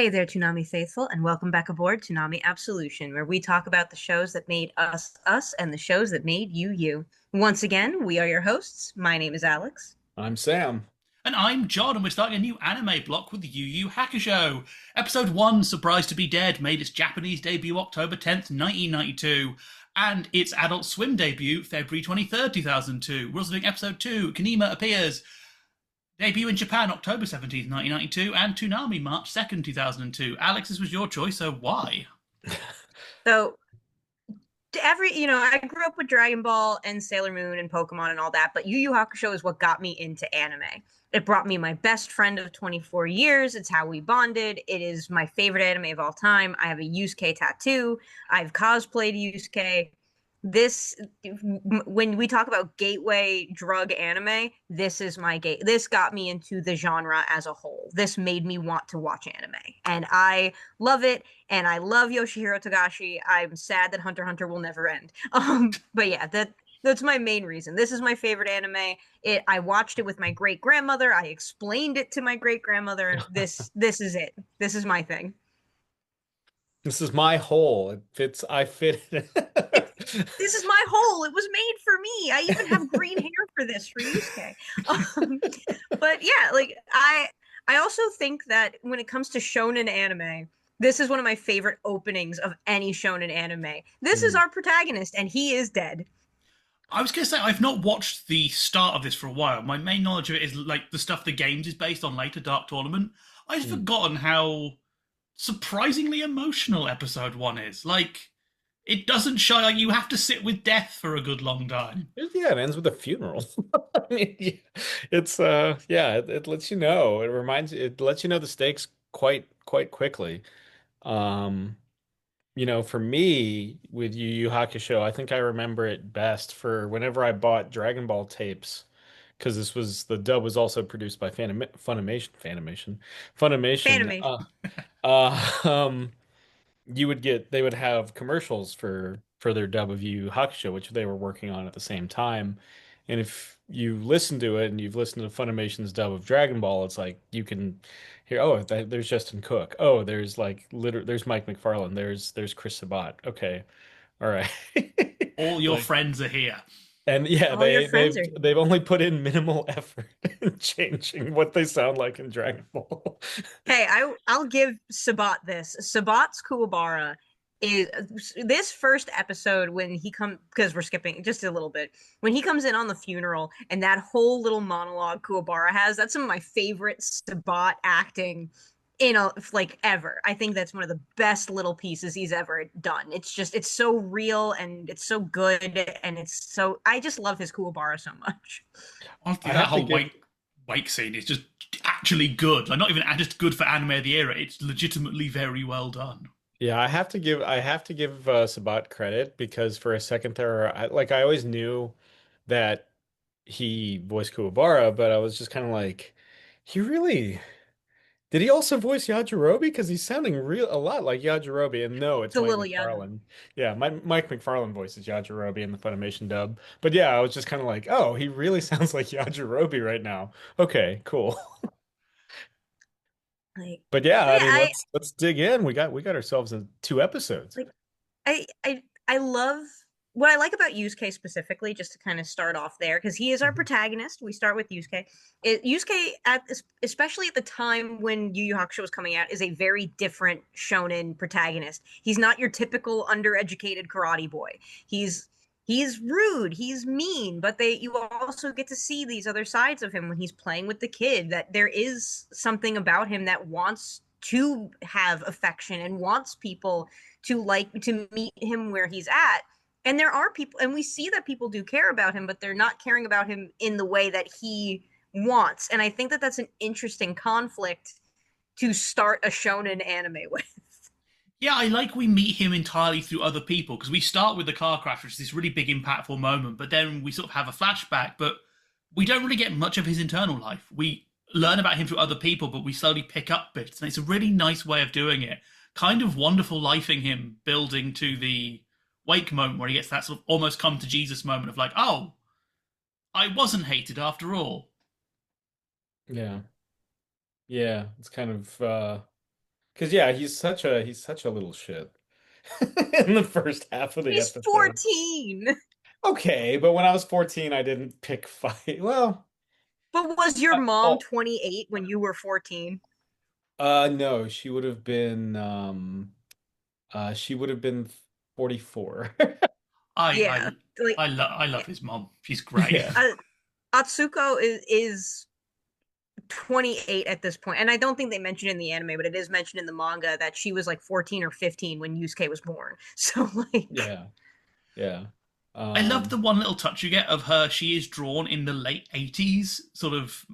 Hey there, Toonami faithful, and welcome back aboard Toonami Absolution, where we talk about the shows that made us us and the shows that made you you. Once again, we are your hosts. My name is Alex. I'm Sam. And I'm John, and we're starting a new anime block with YuYu Hakusho. Episode 1, Surprised to be Dead, made its Japanese debut October 10th, 1992, and its Adult Swim debut February 23rd, 2002. We're also doing Episode 2, Koenma Appears, debut in Japan October 17th, 1992, and Toonami March 2nd, 2002. Alex, this was your choice, so why? So, I grew up with Dragon Ball and Sailor Moon and Pokemon and all that, but Yu Yu Hakusho is what got me into anime. It brought me my best friend of 24 years. It's how we bonded. It is my favorite anime of all time. I have a Yusuke tattoo. I've cosplayed Yusuke. This, when we talk about gateway drug anime, this is my gate. This got me into the genre as a whole. This made me want to watch anime, and I love it. And I love Yoshihiro Togashi. I'm sad that Hunter x Hunter will never end. But yeah, that's my main reason. This is my favorite anime. I watched it with my great grandmother. I explained it to my great grandmother. This is it. This is my thing. This is my hole. It fits. I fit it. This is my hole. It was made for me. I even have green hair for this for Yusuke. Um, but yeah, I also think that when it comes to shonen anime, this is one of my favorite openings of any shonen anime. This is Mm. our protagonist, and he is dead. I was going to say, I've not watched the start of this for a while. My main knowledge of it is like the stuff the games is based on later, Dark Tournament. I'd Mm. forgotten how surprisingly emotional episode 1 is. Like, it doesn't show, like, you have to sit with death for a good long time. Yeah, it ends with a funeral. I mean, yeah, yeah, it lets you know. It lets you know the stakes quite quickly. Um, for me with Yu Yu Hakusho, I think I remember it best for whenever I bought Dragon Ball tapes, because the dub was also produced by Funimation. Fanimation. Uh, um, they would have commercials for their dub of Yu Yu Hakusho, which they were working on at the same time. And if you listen to it and you've listened to Funimation's dub of Dragon Ball, it's like you can hear, oh, there's Justin Cook. Oh, there's Mike McFarlane. There's Chris Sabat. Okay, all right. All your Like, friends are here. and yeah, All your friends are they've only put in minimal effort in changing what they sound like in Dragon Ball. Hey, I'll give Sabat this. Sabat's Kuwabara is this first episode when he come because we're skipping just a little bit when he comes in on the funeral and that whole little monologue Kuwabara has. That's some of my favorite Sabat acting in a like ever. I think that's one of the best little pieces he's ever done. It's so real and it's so good and it's so I just love his Kuwabara so much. Honestly, I that have to whole give wake scene is just actually good. Like, not even just good for anime of the era. It's legitimately very well done. Yeah, I have to give Sabat credit because for a second there, I always knew that he voiced Kuwabara, but I was just kind of like, he really did he also voice Yajirobe? Because he's sounding a lot like Yajirobe, and no, It's it's a Mike little young. McFarlane. Yeah, Mike McFarlane voices Yajirobe in the Funimation dub. But yeah, I was just kind of like, oh, he really sounds like Yajirobe right now. Okay, cool. Like, But yeah, but I yeah, mean, I let's dig in. We got ourselves in two episodes. like I love what I like about Yusuke specifically, just to kind of start off there, because he is our Mhm. protagonist. We start with Yusuke. Yusuke especially at the time when Yu Yu Hakusho was coming out, is a very different shonen protagonist. He's not your typical undereducated karate boy. He's he's rude, he's mean, but they you also get to see these other sides of him when he's playing with the kid. That there is something about him that wants to have affection and wants people to meet him where he's at. And there are people, and we see that people do care about him, but they're not caring about him in the way that he wants. And I think that that's an interesting conflict to start a shonen anime with. Yeah, I like we meet him entirely through other people because we start with the car crash, which is this really big, impactful moment, but then we sort of have a flashback, but we don't really get much of his internal life. We learn about him through other people, but we slowly pick up bits, and it's a really nice way of doing it. Kind of wonderful lifing him, building to the wake moment where he gets that sort of almost come to Jesus moment of like, oh, I wasn't hated after all. Yeah. Yeah, it's Because yeah, he's such a little shit in the first half of the He's episode. 14. Okay, but when I was 14, I didn't pick fight. Well, But was your mom oh, 28 when you were 14? no, she would have been 44. I Yeah. Like I love his mom. She's great. Yeah. Atsuko is 28 at this point. And I don't think they mentioned in the anime, but it is mentioned in the manga that she was like 14 or 15 when Yusuke was born. So like Yeah. Yeah. I love the Um, one little touch you get of her. She is drawn in the late 80s sort of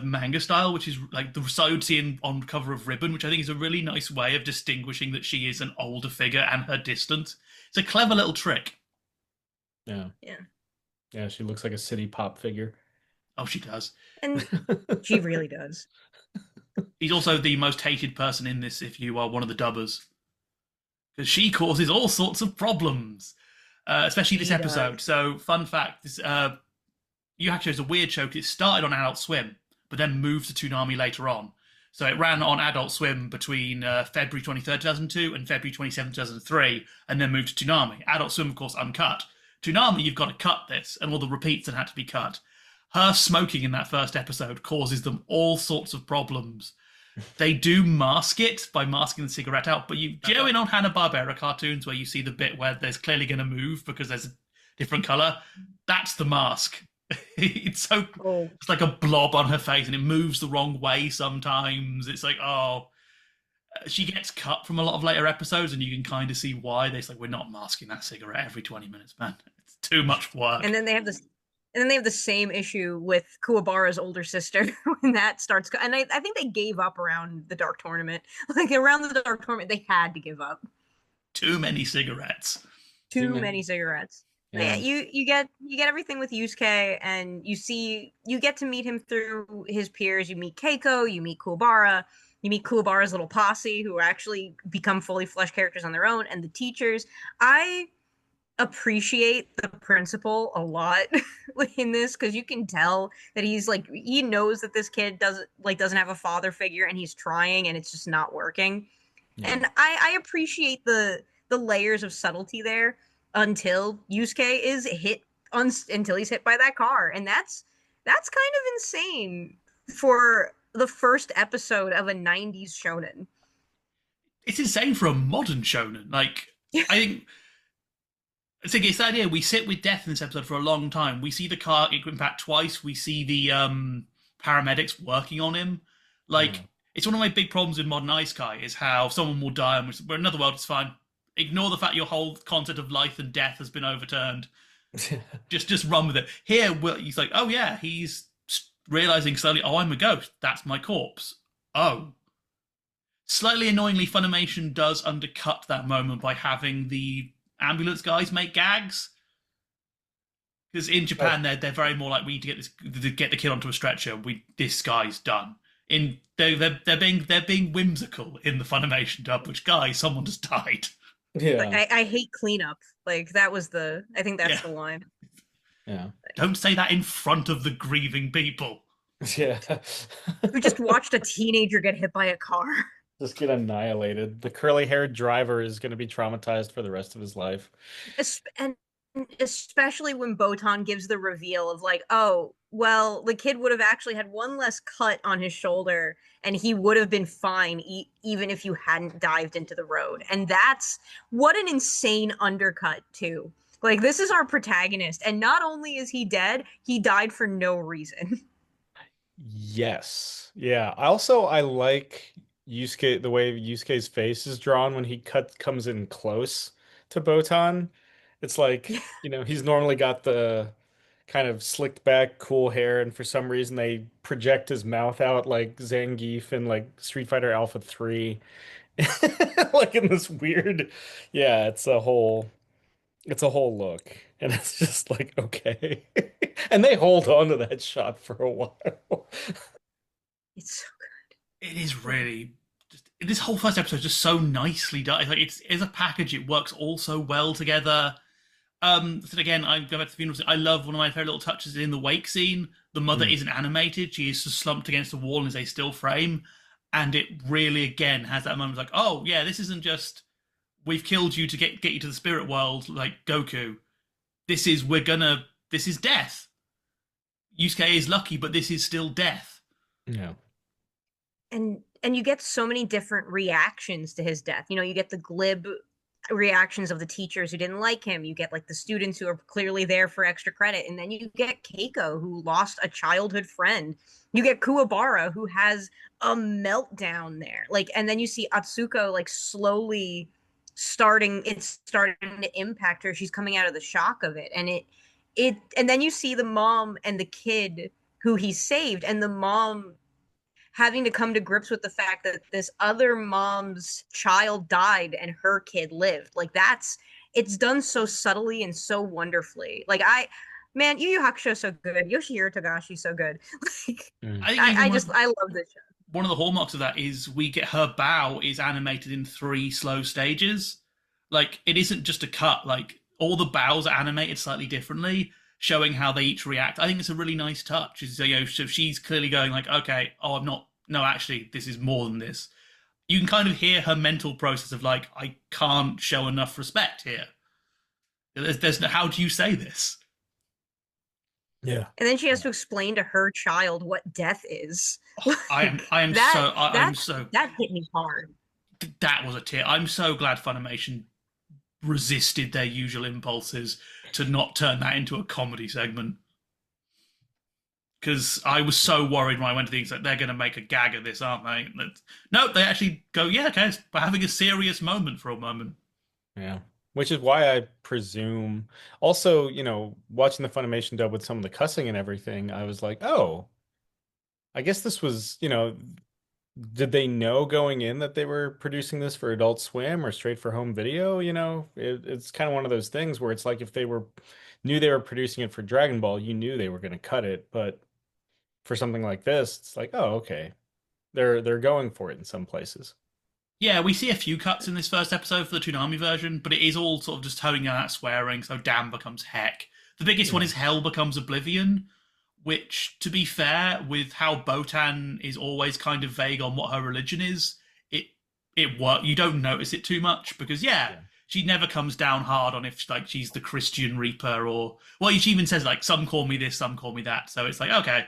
manga style, which is like the side scene on cover of Ribbon, which I think is a really nice way of distinguishing that she is an older figure and her distant. It's a clever little trick. yeah. yeah. Yeah, she looks like a city pop figure. Oh, she does. And she really does. She's also the most hated person in this if you are one of the dubbers, because she causes all sorts of problems, especially this She episode. does. So, fun fact: this Yu Hakusho is a weird show because it started on Adult Swim, but then moved to Toonami later on. So it ran on Adult Swim between February 23rd, 2002 and February 27th, 2003, and then moved to Toonami. Adult Swim, of course, uncut. Toonami, you've got to cut this, and all the repeats that had to be cut. Her smoking in that first episode causes them all sorts of problems. They do mask it by masking the cigarette out, but do you know in on Hanna-Barbera cartoons where you see the bit where there's clearly going to move because there's a different color? That's the mask. It's Oh, like a blob on her face and it moves the wrong way sometimes. It's like, oh, she gets cut from a lot of later episodes and you can kind of see why. They're like, we're not masking that cigarette every 20 minutes, man. It's too much work. and then they have this and then they have the same issue with Kuwabara's older sister when that starts. And I think they gave up around the Dark Tournament. Like around the Dark Tournament, they had to give up. Too many cigarettes. Too Too many. many cigarettes. Yeah. You get everything with Yusuke, and you get to meet him through his peers. You meet Keiko, you meet Kuwabara, you meet Kuwabara's little posse, who actually become fully fleshed characters on their own, and the teachers. I appreciate the principal a lot in this because you can tell that he's like he knows that this kid doesn't have a father figure and he's trying and it's just not working. Yeah. And I appreciate the layers of subtlety there until Yusuke is until he's hit by that car. And that's kind of insane for the first episode of a 90s shonen. It's insane for a modern shonen. Like, I think it's the idea we sit with death in this episode for a long time. We see the car impact twice. We see the paramedics working on him. Like, it's one of my big problems with modern Isekai is how someone will die and we're in another world, it's fine. Ignore the fact your whole concept of life and death has been overturned. just run with it. Here, he's like, oh yeah, he's realizing slowly, oh, I'm a ghost. That's my corpse. Oh. Slightly annoyingly, Funimation does undercut that moment by having the ambulance guys make gags. Because in Japan, they're very more like, we need to get the kid onto a stretcher. This guy's done. They're being whimsical in the Funimation dub, which guys, someone just died. Yeah. Like, I hate cleanup. Like that was I think that's the line. Yeah. Don't say that in front of the grieving people. Yeah. We just watched a teenager get hit by a car. Just get annihilated. The curly-haired driver is going to be traumatized for the rest of his life. And especially when Botan gives the reveal of like, oh, well, the kid would have actually had one less cut on his shoulder and he would have been fine even if you hadn't dived into the road. And that's what an insane undercut too. Like this is our protagonist and not only is he dead, he died for no reason. Yes. Yeah. I like Yusuke, the way Yusuke's face is drawn when he comes in close to Botan. It's like, he's normally got the kind of slicked back, cool hair, and for some reason they project his mouth out like Zangief in like Street Fighter Alpha 3. Like in this weird, yeah, it's a whole look. And it's just like, okay. And they hold on to that shot for a while. It's so good. It is really this whole first episode is just so nicely done. It's like it's a package. It works all so well together. So again, I go back to the funeral scene. I love one of my favorite little touches in the wake scene. The mother isn't animated; she is just slumped against the wall and is a still frame. and it really again has that moment like, oh yeah, this isn't just we've killed you to get you to the spirit world like Goku. This is death. Yusuke is lucky, but this is still death. Yeah. And you get so many different reactions to his death. You know, you get the glib reactions of the teachers who didn't like him. You get like the students who are clearly there for extra credit. And then you get Keiko, who lost a childhood friend. You get Kuwabara, who has a meltdown there. Like, and then you see Atsuko like slowly starting to impact her. She's coming out of the shock of it. And then you see the mom and the kid who he saved, and the mom having to come to grips with the fact that this other mom's child died and her kid lived. Like it's done so subtly and so wonderfully. Like man, Yu Yu Hakusho is so good. Yoshihiro Togashi so good. Like, I love this show. One of the hallmarks of that is we get her bow is animated in 3 slow stages. Like, it isn't just a cut. Like, all the bows are animated slightly differently, showing how they each react. I think it's a really nice touch. So, so she's clearly going like, okay, actually, this is more than this. You can kind of hear her mental process of like, I can't show enough respect here. There's no, how do you say this? Yeah. And then she has to explain to her child what death is. That hit me hard. That was a tear. I'm so glad Funimation resisted their usual impulses to not turn that into a comedy segment. Because I was so worried when I went to things like they're going to make a gag of this, aren't they? Nope, they actually go, yeah, okay, we're having a serious moment for a moment. Yeah. Which is why I presume also, watching the Funimation dub with some of the cussing and everything, I was like, oh, I guess this was, did they know going in that they were producing this for Adult Swim or straight for home video? It's kind of one of those things where it's like if they knew they were producing it for Dragon Ball, you knew they were going to cut it. But for something like this, it's like, oh, okay. They're going for it in some places. Yeah, we see a few cuts in this first episode for the Toonami version, but it is all sort of just toning down that swearing, so damn becomes heck. The biggest one is hell becomes oblivion, which, to be fair, with how Botan is always kind of vague on what her religion is, it works. You don't notice it too much, because, she never comes down hard on if like she's the Christian Reaper, or... Well, she even says, like, some call me this, some call me that, so it's like, okay.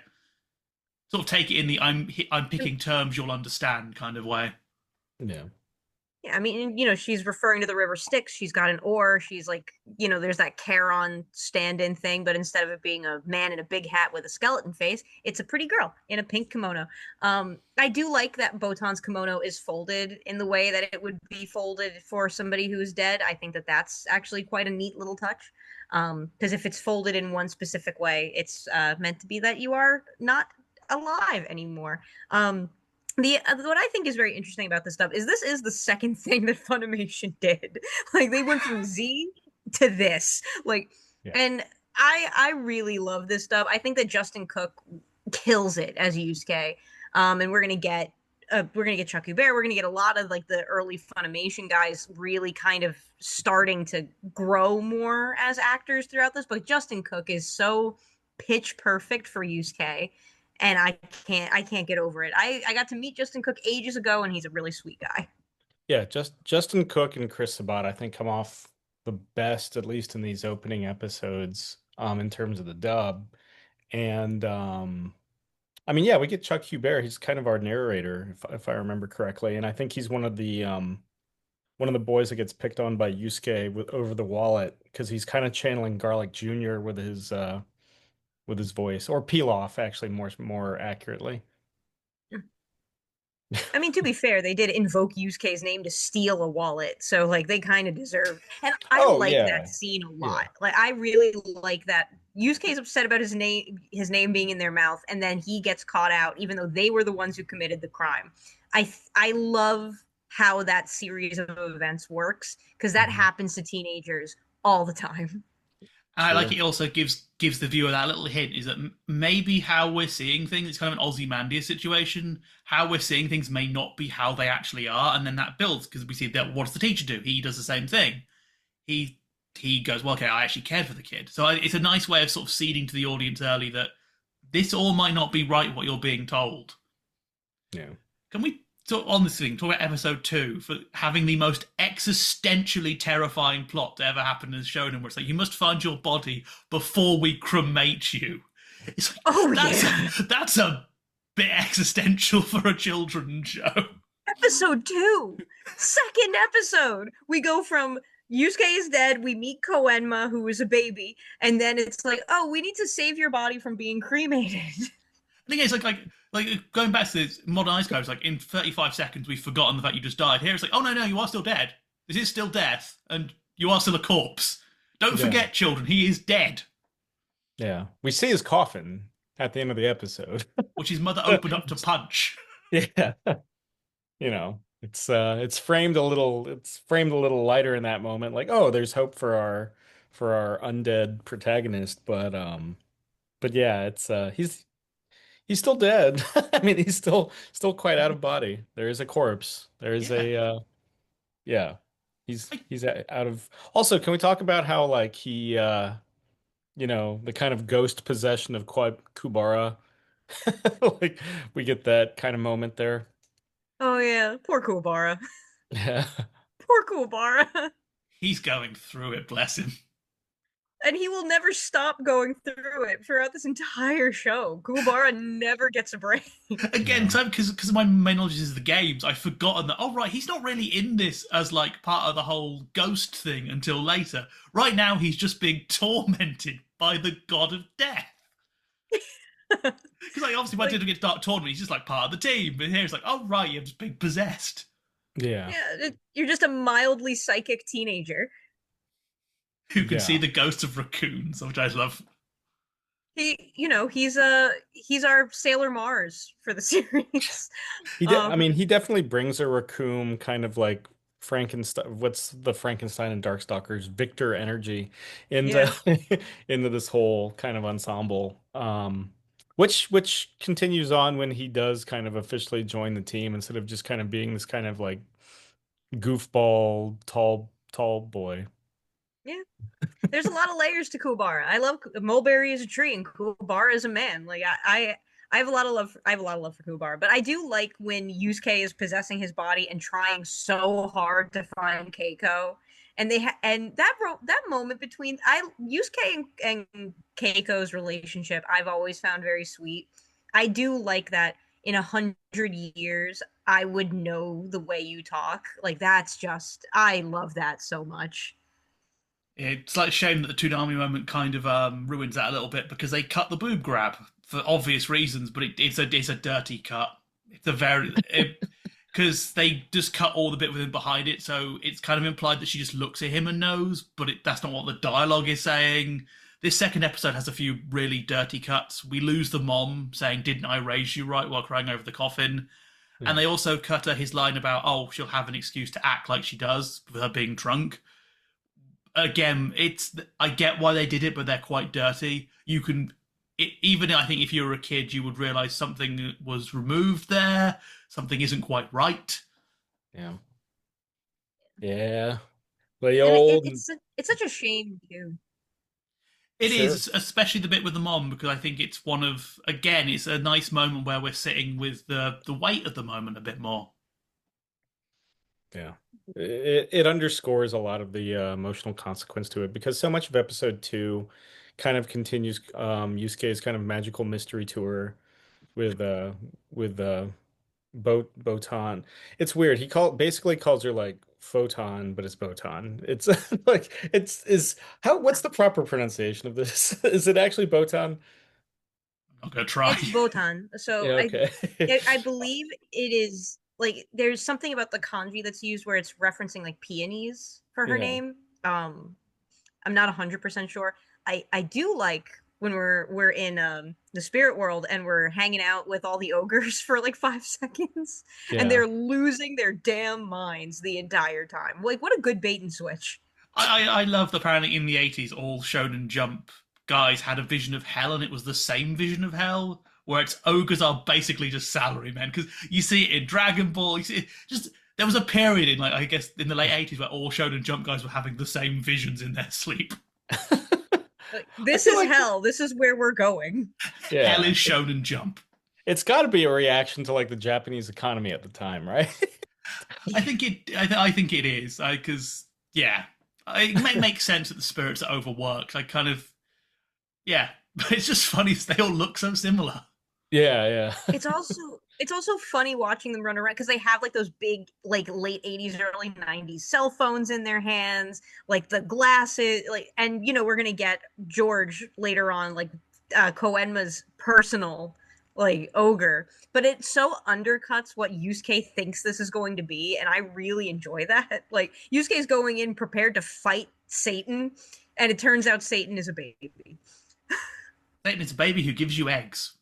Sort of take it in the I'm picking terms you'll understand kind of way. Yeah. Yeah, I mean, she's referring to the river Styx. She's got an oar. She's like, there's that Charon stand-in thing, but instead of it being a man in a big hat with a skeleton face, it's a pretty girl in a pink kimono. I do like that Botan's kimono is folded in the way that it would be folded for somebody who is dead. I think that that's actually quite a neat little touch. Because if it's folded in one specific way, it's meant to be that you are not alive anymore. What I think is very interesting about this stuff is this is the second thing that Funimation did. Like, they went from Z to this. Like, and I really love this stuff. I think that Justin Cook kills it as Yusuke. And we're gonna get Chuck Bear. We're gonna get a lot of like the early Funimation guys really kind of starting to grow more as actors throughout this. But Justin Cook is so pitch perfect for Yusuke. And I can't get over it. I got to meet Justin Cook ages ago, and he's a really sweet guy. Yeah, Justin Cook and Chris Sabat, I think, come off the best, at least in these opening episodes, in terms of the dub. And I mean, yeah, we get Chuck Bear. He's kind of our narrator, if I remember correctly, and I think he's one of the boys that gets picked on by Yusuke over the wallet because he's kind of channeling Garlic Jr. with his voice, or Pilaf, actually, more accurately. I mean, to be fair, they did invoke Yusuke's name to steal a wallet, so like they kind of deserve. And I like that scene a lot. Yeah. Like, I really like that. Yusuke's upset about his name being in their mouth, and then he gets caught out, even though they were the ones who committed the crime. I love how that series of events works, because that happens to teenagers all the time. And I like it also gives the viewer that little hint, is that maybe how we're seeing things, it's kind of an Ozymandias situation. How we're seeing things may not be how they actually are, and then that builds, because we see that what does the teacher do? He does the same thing. He goes, well, okay, I actually cared for the kid. So it's a nice way of sort of seeding to the audience early that this all might not be right what you're being told. Yeah. Can we So on this thing, talk about episode 2 for having the most existentially terrifying plot to ever happen in Shonen, where it's like you must find your body before we cremate you. It's like, that's a bit existential for a children's show. Episode 2, second episode, we go from Yusuke is dead, we meet Koenma, who is a baby, and then it's like, oh, we need to save your body from being cremated. I think it's like going back to this Modern Ice Codes, like in 35 seconds we've forgotten the fact you just died. Here it's like, oh no, you are still dead. This is still death, and you are still a corpse. Don't forget, children, he is dead. Yeah. We see his coffin at the end of the episode. Which his mother opened up to punch. Yeah. You know, it's framed a little lighter in that moment. Like, oh, there's hope for our undead protagonist, but yeah, it's he's still dead. I mean, he's still quite out of body. There is a corpse. There is he's out of. Also, can we talk about how like he the kind of ghost possession of Kubara? Like we get that kind of moment there. Oh yeah, poor Kubara. Yeah. Poor Kubara. He's going through it, bless him. And he will never stop going through it throughout this entire show. Kubara never gets a break. Again, because my main knowledge is the games, I've forgotten that, oh right, he's not really in this as like part of the whole ghost thing until later. Right now, he's just being tormented by the god of death. Because like obviously by the get Dark Tournament, he's just like part of the team. But here it's like, oh right, you're just being possessed. Yeah. You're just a mildly psychic teenager who can see the ghosts of raccoons, which I love. He's our Sailor Mars for the series. He definitely brings a raccoon kind of like Frankenstein. What's the Frankenstein and Darkstalkers Victor energy into into this whole kind of ensemble. Which continues on when he does kind of officially join the team instead of just kind of being this kind of like goofball tall boy. Yeah. There's a lot of layers to Kubara. I love Mulberry is a tree and Kubara is a man. Like I have a lot of love for Kubara, but I do like when Yusuke is possessing his body and trying so hard to find Keiko. And that moment between Yusuke and Keiko's relationship, I've always found very sweet. I do like that in 100 years, I would know the way you talk. Like I love that so much. It's like a shame that the Toonami moment kind of ruins that a little bit because they cut the boob grab for obvious reasons, but it's a dirty cut. It's a very because they just cut all the bit with him behind it, so it's kind of implied that she just looks at him and knows, but that's not what the dialogue is saying. This second episode has a few really dirty cuts. We lose the mom saying, "Didn't I raise you right?" while crying over the coffin. Yeah. And they also cut her his line about, oh, she'll have an excuse to act like she does with her being drunk. Again, I get why they did it, but they're quite dirty. Even I think if you were a kid, you would realize something was removed there. Something isn't quite right. Yeah. The it's such a shame too. It is, especially the bit with the mom, because I think it's it's a nice moment where we're sitting with the weight of the moment a bit more. Yeah. It underscores a lot of the emotional consequence to it because so much of episode 2 kind of continues Yusuke's kind of magical mystery tour with Botan. It's weird. He basically calls her like Photon, but it's Botan. It's like what's the proper pronunciation of this? Is it actually Botan? I'm gonna try. It's Botan. So okay. I believe it is. Like, there's something about the kanji that's used where it's referencing like peonies for her name. I'm not 100% sure. I do like when we're in the spirit world and we're hanging out with all the ogres for like 5 seconds and they're losing their damn minds the entire time. Like, what a good bait and switch. I love that apparently in the 80s all Shonen Jump guys had a vision of hell and it was the same vision of hell. Where it's ogres are basically just salarymen, because you see it in Dragon Ball. You see it there was a period in I guess in the late 80s where all Shonen Jump guys were having the same visions in their sleep. This is hell. This is where we're going. Yeah. Hell is Shonen Jump. It's got to be a reaction to like the Japanese economy at the time, right? I think it is because yeah, it makes sense that the spirits are overworked. I kind of yeah, but it's just funny they all look so similar. Yeah, yeah. It's also funny watching them run around because they have like those big like late 80s early 90s cell phones in their hands, like the glasses, like, and we're gonna get George later on, like Koenma's personal like ogre, but it so undercuts what Yusuke thinks this is going to be, and I really enjoy that. Like Yusuke's going in prepared to fight Satan, and it turns out Satan is a baby. Satan is a baby who gives you eggs.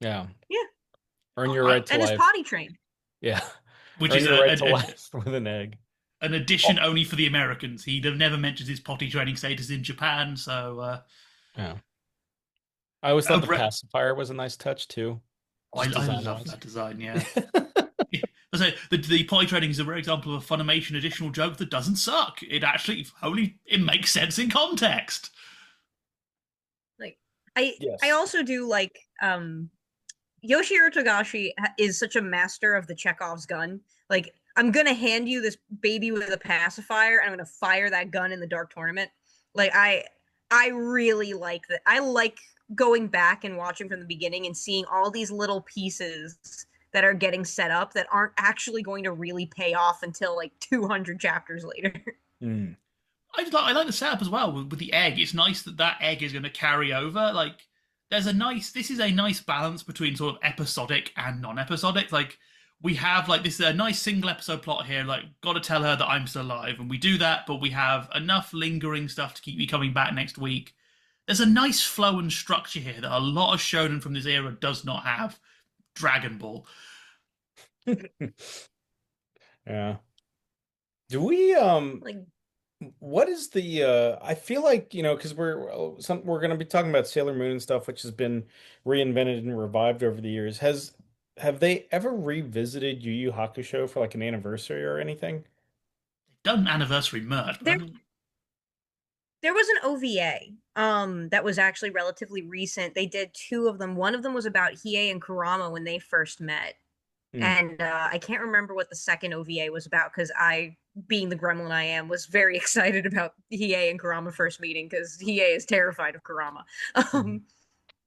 Yeah. Yeah. Earn your right to and life. is potty trained. Yeah. Which Earn is your right to life with an egg. An addition only for the Americans. He never mentions his potty training status in Japan, so yeah. I always thought the pacifier was a nice touch too. I love that design, yeah. So the potty training is a rare example of a Funimation additional joke that doesn't suck. It makes sense in context. Like I also do like Yoshihiro Togashi is such a master of the Chekhov's gun. Like I'm gonna hand you this baby with a pacifier, and I'm gonna fire that gun in the Dark Tournament. Like I really like that. I like going back and watching from the beginning and seeing all these little pieces that are getting set up that aren't actually going to really pay off until like 200 chapters later. Mm. I like the setup as well with the egg. It's nice that egg is going to carry over. Like this is a nice balance between sort of episodic and non-episodic. Like we have like this is a nice single episode plot here. Like got to tell her that I'm still alive, and we do that, but we have enough lingering stuff to keep me coming back next week. There's a nice flow and structure here that a lot of shonen from this era does not have. Dragon Ball. Yeah. Do we Like what is the I feel like, because we're going to be talking about Sailor Moon and stuff, which has been reinvented and revived over the years. Have they ever revisited Yu Yu Hakusho for like an anniversary or anything? Done an anniversary merge. There was an OVA that was actually relatively recent. They did two of them. One of them was about Hiei and Kurama when they first met. And I can't remember what the second OVA was about because I, being the gremlin I am, was very excited about Hiei and Kurama first meeting because Hiei is terrified of Kurama.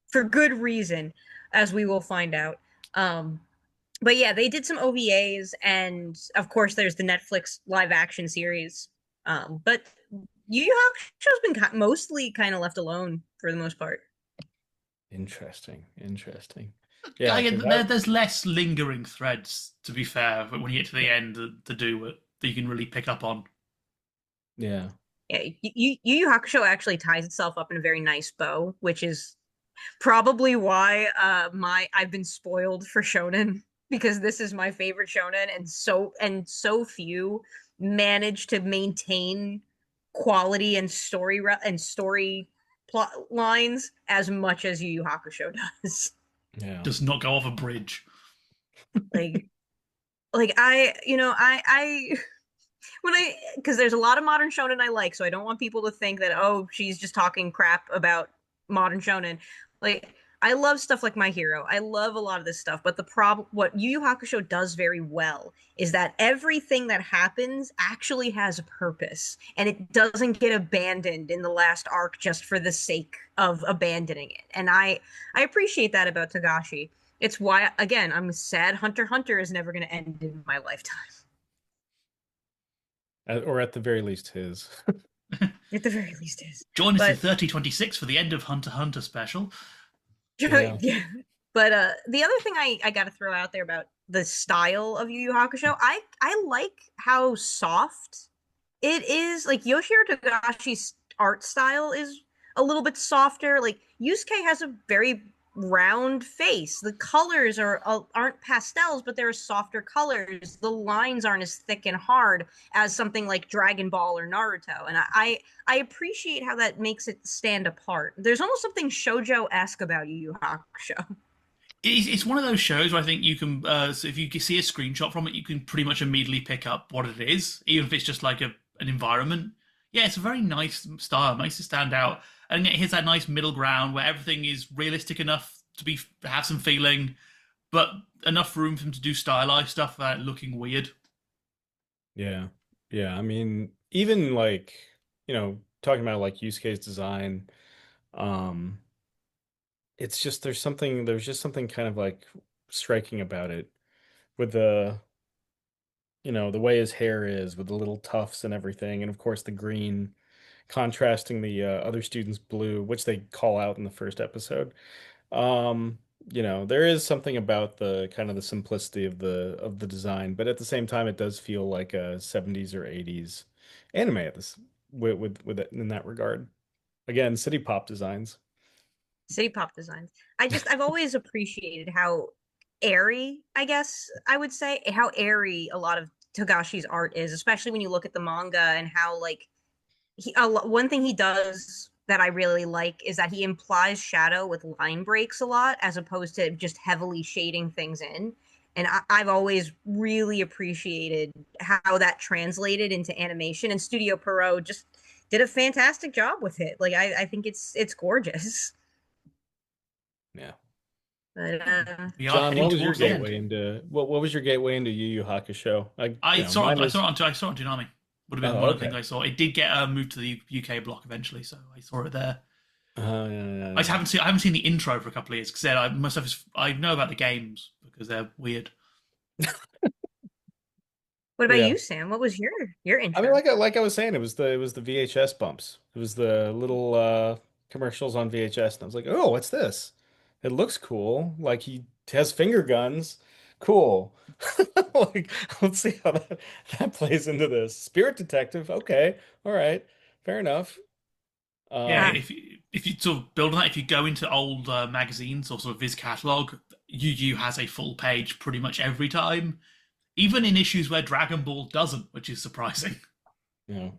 For good reason, as we will find out. But yeah, they did some OVAs, and of course there's the Netflix live action series. But Yu Yu Hakusho's been mostly kind of left alone for the most part. Interesting. Yeah, there's less lingering threads, to be fair, when you get to the end to do it that you can really pick up on. Yeah. Yeah, Yu Yu Hakusho actually ties itself up in a very nice bow, which is probably why I've been spoiled for shonen because this is my favorite shonen, and so few manage to maintain quality and story plot lines as much as Yu Yu Hakusho does. Yeah. Does not go off a bridge. Because there's a lot of modern shonen I like, so I don't want people to think that, oh, she's just talking crap about modern shonen. Like, I love stuff like My Hero. I love a lot of this stuff, but what Yu Yu Hakusho does very well is that everything that happens actually has a purpose, and it doesn't get abandoned in the last arc just for the sake of abandoning it. And I appreciate that about Togashi. It's why, again, I'm sad Hunter x Hunter is never going to end in my lifetime. Or at the very least his. At the very least his. Join us in 3026 for the end of Hunter x Hunter special. Yeah. But the other thing I got to throw out there about the style of Yu Yu Hakusho, I like how soft it is. Like Yoshihiro Togashi's art style is a little bit softer. Like Yusuke has a very round face. The colors aren't pastels, but they're softer colors. The lines aren't as thick and hard as something like Dragon Ball or Naruto. And I appreciate how that makes it stand apart. There's almost something shoujo-esque about Yu Yu Hakusho. It's one of those shows where I think you can, so if you see a screenshot from it, you can pretty much immediately pick up what it is, even if it's just like an environment. Yeah, it's a very nice style, makes it stand out. And it hits that nice middle ground where everything is realistic enough to have some feeling, but enough room for him to do stylized stuff without it looking weird. Yeah. Yeah. I mean, even like, talking about like Yusuke's design, um, it's just there's just something kind of like striking about it with the way his hair is with the little tufts and everything, and of course the green contrasting the other students' blue, which they call out in the first episode. Um, there is something about the kind of the simplicity of the design, but at the same time, it does feel like a 70s or 80s anime at this with it in that regard. Again, city pop designs. City pop designs. I've always appreciated how airy, I guess I would say, how airy a lot of Togashi's art is, especially when you look at the manga and how like one thing he does that I really like is that he implies shadow with line breaks a lot as opposed to just heavily shading things in. And I've always really appreciated how that translated into animation. And Studio Pierrot just did a fantastic job with it. Like I think it's gorgeous. Yeah. But We are John, heading what was your towards the end. gateway into what was your gateway into Yu Yu Hakusho? I saw mine it. was. I saw it on Toonami. Would have been Oh, one of the okay. things I saw. It did get moved to the UK block eventually, so I saw it there. Yeah, yeah, I yeah. haven't seen the intro for a couple of years because I know about the games because they're weird. what about Yeah. you, Sam? What was your I mean, intro? like I was saying, it was the VHS bumps. It was the little commercials on VHS, and I was like, oh, what's this? It looks cool. Like he has finger guns. Cool. Like, let's see how that plays into this. Spirit Detective. Okay. All right. Fair enough. Yeah, Ah, Um, if you sort of build on that, if you go into old magazines or sort of Viz catalog, Yu has a full page pretty much every time, even in issues where Dragon Ball doesn't, which is surprising. you know,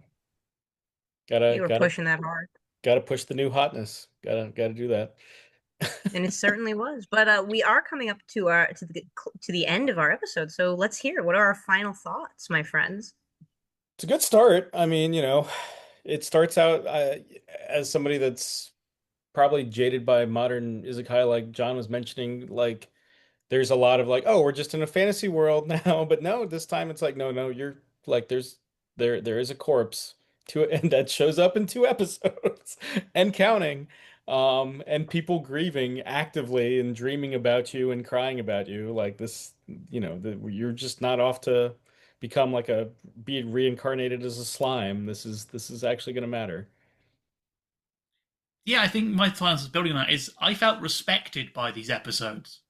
gotta you were gotta pushing that hard. gotta push the new hotness. Gotta do that. And it certainly was. But we are coming up to our to the end of our episode. So let's hear what are our final thoughts, my friends. It's a good start. I mean, it starts out as somebody that's probably jaded by modern isekai, like John was mentioning. Like, there's a lot of like, oh, we're just in a fantasy world now, but no, this time it's like, no, no, you're like, there is a corpse and that shows up in 2 episodes and counting, and people grieving actively and dreaming about you and crying about you, like this, you're just not off to become like be reincarnated as a slime. This is actually going to matter. Yeah, I think my thoughts building on that is I felt respected by these episodes.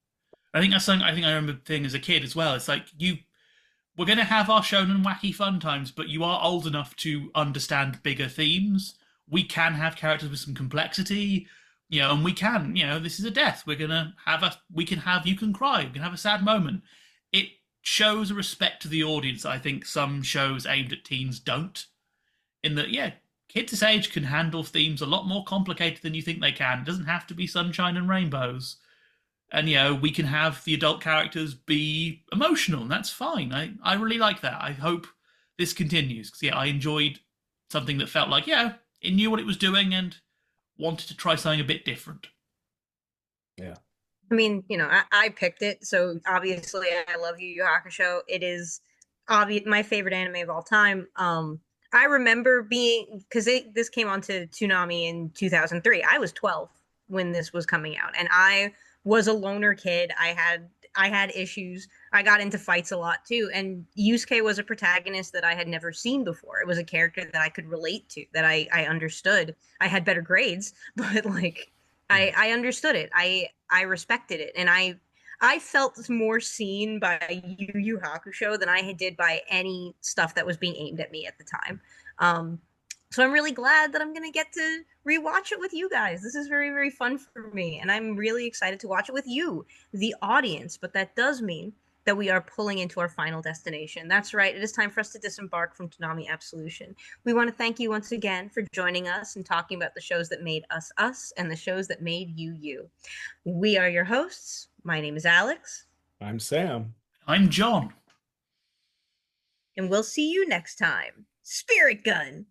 I think that's something I think I remember thing as a kid as well. It's like we're going to have our shonen wacky fun times, but you are old enough to understand bigger themes. We can have characters with some complexity, and we can, this is a death. We can have, you can cry, we can have a sad moment. It shows a respect to the audience I think some shows aimed at teens don't. In that, yeah, kids this age can handle themes a lot more complicated than you think they can. It doesn't have to be sunshine and rainbows. And we can have the adult characters be emotional, and that's fine. I really like that. I hope this continues because I enjoyed something that felt like it knew what it was doing and wanted to try something a bit different. Yeah. I mean, I picked it, so obviously I love Yu Yu Hakusho. It is obvious my favorite anime of all time. I remember being because this came onto Toonami in 2003. I was 12 when this was coming out, and I was a loner kid. I had issues. I got into fights a lot too, and Yusuke was a protagonist that I had never seen before. It was a character that I could relate to, that I understood. I had better grades, but like I understood it. I respected it, and I felt more seen by Yu Yu Hakusho than I did by any stuff that was being aimed at me at the time. Um, so I'm really glad that I'm gonna get to rewatch it with you guys. This is very, very fun for me, and I'm really excited to watch it with you, the audience. But that does mean that we are pulling into our final destination. That's right. It is time for us to disembark from Toonami Absolution. We want to thank you once again for joining us and talking about the shows that made us us and the shows that made you you. We are your hosts. My name is Alyx, I'm Sam. I'm John. and we'll see you next time. Spirit Gun!